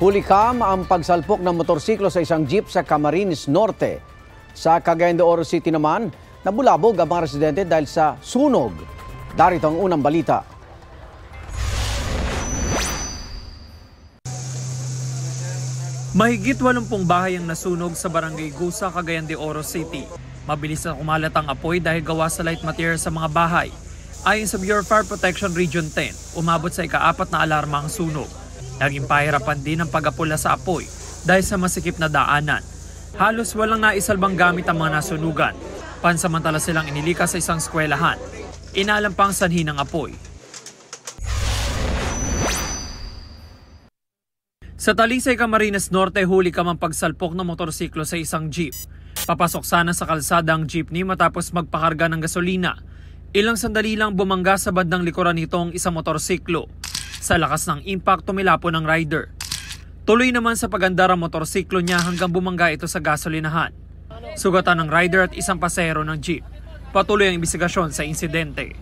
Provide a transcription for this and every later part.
Hulikam ang pagsalpok ng motorsiklo sa isang jeep sa Camarines Norte. Sa Cagayan de Oro City naman, nabulabog ang mga residente dahil sa sunog. Darito ang unang balita. Mahigit 80 bahay ang nasunog sa Barangay Gusa, Cagayan de Oro City. Mabilis na kumalat ang apoy dahil gawa sa light material sa mga bahay. Ayon sa Bureau of Fire Protection Region 10, umabot sa ika-4 na alarma ang sunog. Naging pahirapan din ang pag-apula sa apoy dahil sa masikip na daanan. Halos walang naisalbang gamit ang mga nasunugan. Pansamantala silang inilikas sa isang eskwelahan. Inalam pang sanhi ng apoy. Sa Talisay, Camarines Norte, huli ka mang pagsalpok ng motorsiklo sa isang jeep. Papasok sana sa kalsada ang jeepney matapos magpakarga ng gasolina. Ilang sandali lang bumangga sa bandang likuran nitong isang motorsiklo. Sa lakas ng impact, tumilapo ng rider. Tuloy naman sa pagandar ang motorsiklo niya hanggang bumangga ito sa gasolinahan. Sugatan ng rider at isang pasahero ng jeep. Patuloy ang imbestigasyon sa insidente.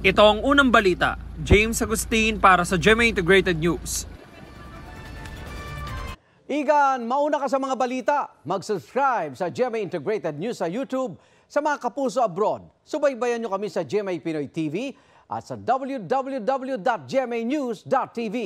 Ito ang unang balita. James Agustin para sa GMA Integrated News. Igan, mauna ka sa mga balita. Mag-subscribe sa GMA Integrated News sa YouTube. Sa mga kapuso abroad, subaybayan nyo kami sa GMA Pinoy TV at sa www.gmanews.tv.